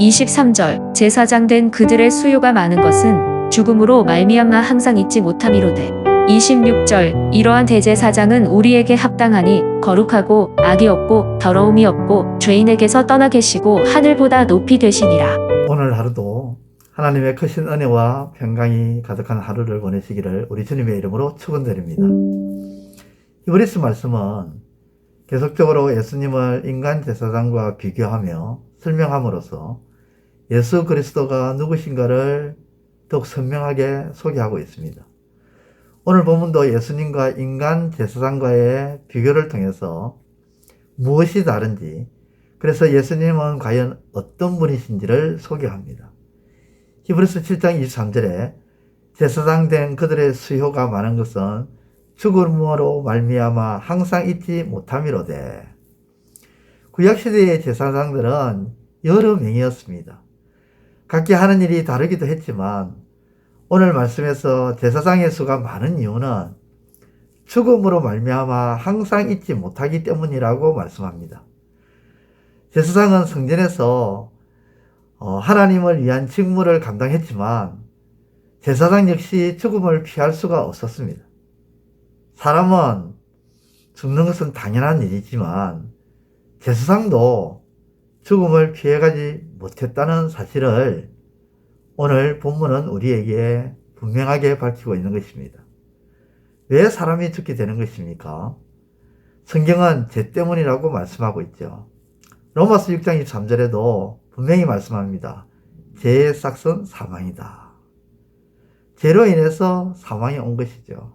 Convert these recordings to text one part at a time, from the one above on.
23절 제사장 된 그들의 수요가 많은 것은 죽음으로 말미암아 항상 잊지 못함이로되 26절 이러한 대제사장은 우리에게 합당하니 거룩하고 악이 없고 더러움이 없고 죄인에게서 떠나 계시고 하늘보다 높이 되시니라. 오늘 하루도 하나님의 크신 은혜와 평강이 가득한 하루를 보내시기를 우리 주님의 이름으로 축원드립니다. 히브리서 말씀은 계속적으로 예수님을 인간 제사장과 비교하며 설명함으로써 예수 그리스도가 누구신가를 더욱 선명하게 소개하고 있습니다. 오늘 본문도 예수님과 인간 제사장과의 비교를 통해서 무엇이 다른지, 그래서 예수님은 과연 어떤 분이신지를 소개합니다. 히브리서 7장 23절에 제사장 된 그들의 수요가 많은 것은 죽음으로 말미암아 항상 잊지 못함이로되. 구약시대의 제사장들은 여러 명이었습니다. 각기 하는 일이 다르기도 했지만 오늘 말씀에서 제사장의 수가 많은 이유는 죽음으로 말미암아 항상 잊지 못하기 때문이라고 말씀합니다. 제사장은 성전에서 하나님을 위한 직무를 감당했지만 제사장 역시 죽음을 피할 수가 없었습니다. 사람은 죽는 것은 당연한 일이지만 제사장도 죽음을 피해가지 못했다는 사실을 오늘 본문은 우리에게 분명하게 밝히고 있는 것입니다. 왜 사람이 죽게 되는 것입니까? 성경은 죄 때문이라고 말씀하고 있죠. 로마서 6장 23절에도 분명히 말씀합니다. 죄의 삭은 사망이다. 죄로 인해서 사망이 온 것이죠.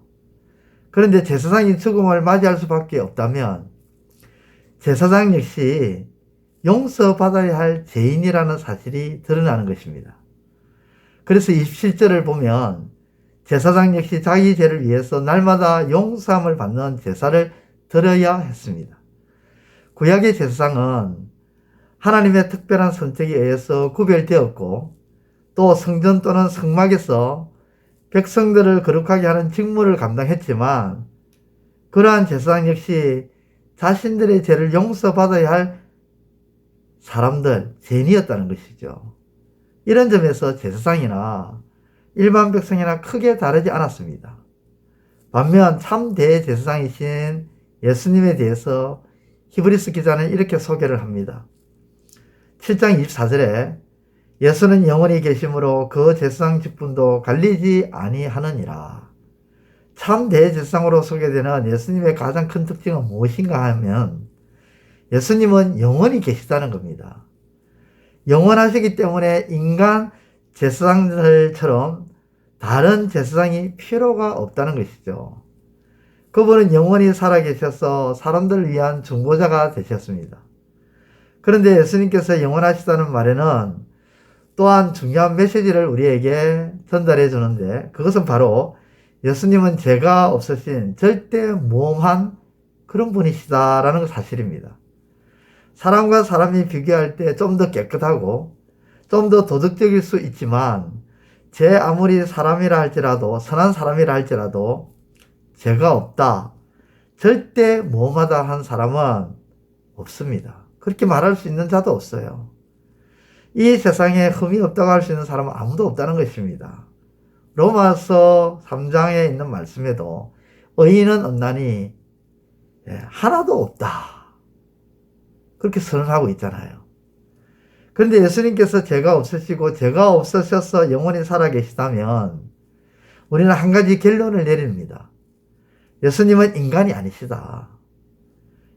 그런데 제사장이 죽음을 맞이할 수밖에 없다면 제사장 역시 용서받아야 할 죄인이라는 사실이 드러나는 것입니다. 그래서 27절을 보면 제사장 역시 자기 죄를 위해서 날마다 용서함을 받는 제사를 드려야 했습니다. 구약의 제사장은 하나님의 특별한 선택에 의해서 구별되었고 또 성전 또는 성막에서 백성들을 거룩하게 하는 직무를 감당했지만 그러한 제사장 역시 자신들의 죄를 용서받아야 할 사람들, 죄인이었다는 것이죠. 이런 점에서 제사장이나 일반 백성이나 크게 다르지 않았습니다. 반면 참 대제사장이신 예수님에 대해서 히브리서 기자는 이렇게 소개를 합니다. 7장 24절에 예수는 영원히 계심으로 그 제사장 직분도 갈리지 아니하느니라. 참 대제사장으로 소개되는 예수님의 가장 큰 특징은 무엇인가 하면 예수님은 영원히 계시다는 겁니다. 영원하시기 때문에 인간 제사장들처럼 다른 제사장이 필요가 없다는 것이죠. 그분은 영원히 살아계셔서 사람들을 위한 중보자가 되셨습니다. 그런데 예수님께서 영원하시다는 말에는 또한 중요한 메시지를 우리에게 전달해 주는데 그것은 바로 예수님은 죄가 없으신 절대 무험한 그런 분이시다라는 사실입니다. 사람과 사람이 비교할 때 좀 더 깨끗하고 좀 더 도덕적일 수 있지만 제 아무리 사람이라 할지라도 선한 사람이라 할지라도 죄가 없다, 절대 무험하다 한 사람은 없습니다. 그렇게 말할 수 있는 자도 없어요. 이 세상에 흠이 없다고 할 수 있는 사람은 아무도 없다는 것입니다. 로마서 3장에 있는 말씀에도 의인은 없나니 하나도 없다, 그렇게 선언하고 있잖아요. 그런데 예수님께서 죄가 없으시고 죄가 없으셔서 영원히 살아계시다면 우리는 한 가지 결론을 내립니다. 예수님은 인간이 아니시다.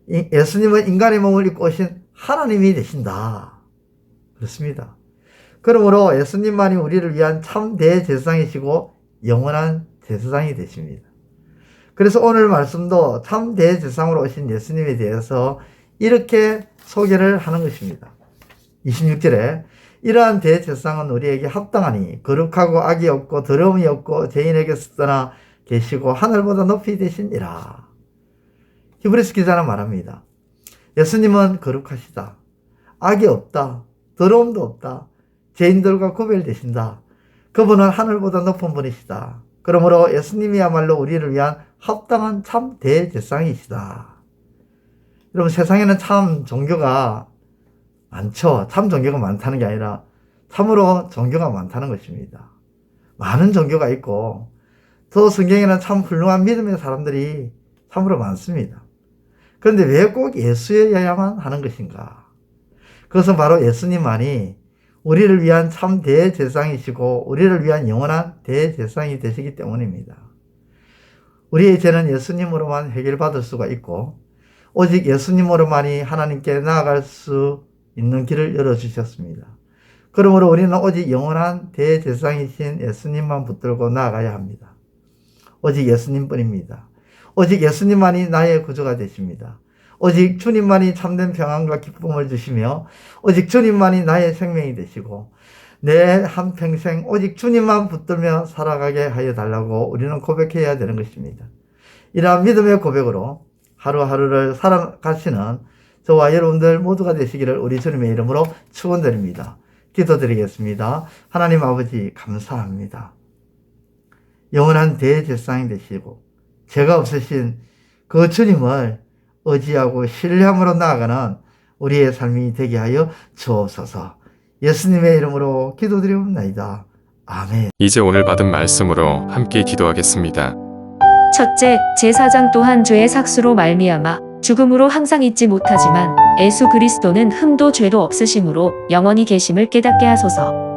예수님은 인간의 몸을 입고 오신 하나님이 되신다. 그렇습니다. 그러므로 예수님만이 우리를 위한 참 대제사장이시고 영원한 제사장이 되십니다. 그래서 오늘 말씀도 참 대제사장으로 오신 예수님에 대해서 이렇게 소개를 하는 것입니다. 26절에 이러한 대제사장은 우리에게 합당하니 거룩하고 악이 없고 더러움이 없고 죄인에게서 떠나 계시고 하늘보다 높이 되시니라. 히브리서 기자는 말합니다. 예수님은 거룩하시다, 악이 없다, 더러움도 없다, 죄인들과 구별되신다. 그분은 하늘보다 높은 분이시다. 그러므로 예수님이야말로 우리를 위한 합당한 참 대제사장이시다. 여러분, 세상에는 참 종교가 많죠. 참 종교가 많다는 게 아니라 참으로 종교가 많다는 것입니다. 많은 종교가 있고 또 성경에는 참 훌륭한 믿음의 사람들이 참으로 많습니다. 그런데 왜 꼭 예수여야만 하는 것인가? 그것은 바로 예수님만이 우리를 위한 참 대제사장이시고 우리를 위한 영원한 대제사장이 되시기 때문입니다. 우리의 죄는 예수님으로만 해결받을 수가 있고 오직 예수님으로만이 하나님께 나아갈 수 있는 길을 열어주셨습니다. 그러므로 우리는 오직 영원한 대제사장이신 예수님만 붙들고 나아가야 합니다. 오직 예수님뿐입니다. 오직 예수님만이 나의 구주가 되십니다. 오직 주님만이 참된 평안과 기쁨을 주시며 오직 주님만이 나의 생명이 되시고 내 한평생 오직 주님만 붙들며 살아가게 하여 달라고 우리는 고백해야 되는 것입니다. 이러한 믿음의 고백으로 하루하루를 살아가시는 저와 여러분들 모두가 되시기를 우리 주님의 이름으로 축원드립니다. 기도드리겠습니다. 하나님 아버지 감사합니다. 영원한 대제사장이 되시고 죄가 없으신 그 주님을 의지하고 신뢰함으로 나아가는 우리의 삶이 되게 하여 주옵소서. 예수님의 이름으로 기도드리옵나이다. 아멘. 이제 오늘 받은 말씀으로 함께 기도하겠습니다. 첫째, 제사장 또한 죄의 삭수로 말미암아 죽음으로 항상 잊지 못하지만 예수 그리스도는 흠도 죄도 없으심으로 영원히 계심을 깨닫게 하소서.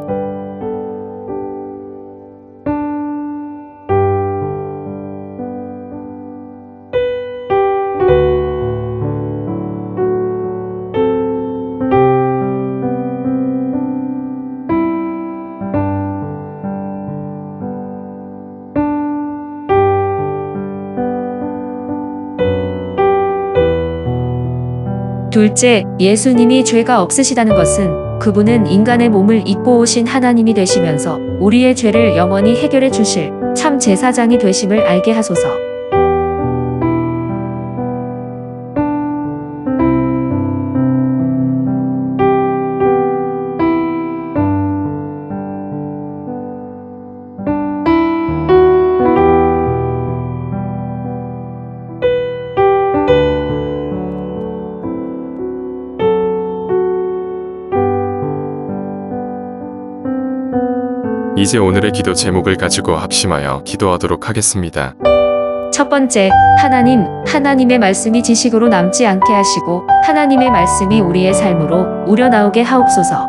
둘째, 예수님이 죄가 없으시다는 것은 그분은 인간의 몸을 입고 오신 하나님이 되시면서 우리의 죄를 영원히 해결해 주실 참 제사장이 되심을 알게 하소서. 이제 오늘의 기도 제목을 가지고 합심하여 기도하도록 하겠습니다. 첫 번째, 하나님의 말씀이 지식으로 남지 않게 하시고 하나님의 말씀이 우리의 삶으로 우러나오게 하옵소서.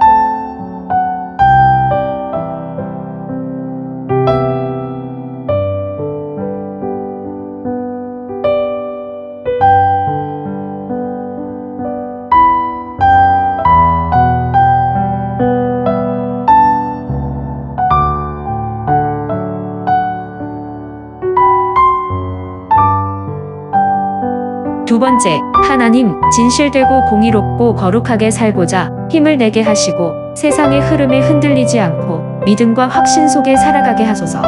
두 번째, 하나님, 진실되고 공의롭고 거룩하게 살고자 힘을 내게 하시고 세상의 흐름에 흔들리지 않고 믿음과 확신 속에 살아가게 하소서.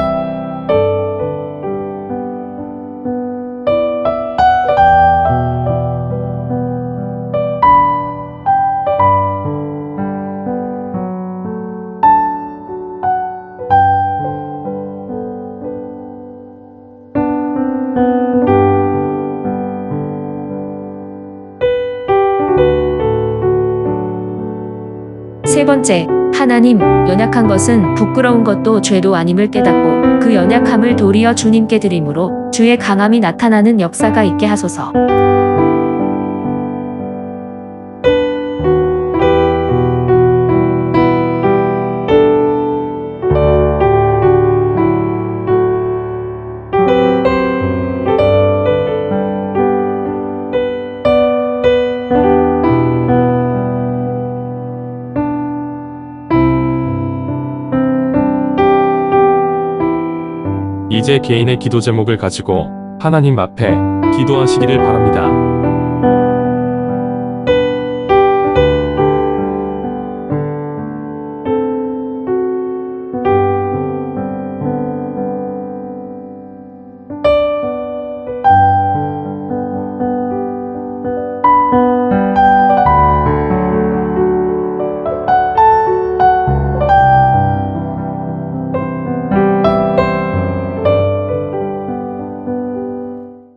세 번째, 하나님, 연약한 것은 부끄러운 것도 죄도 아님을 깨닫고 그 연약함을 도리어 주님께 드림으로 주의 강함이 나타나는 역사가 있게 하소서. 이제 개인의 기도 제목을 가지고 하나님 앞에 기도하시기를 바랍니다.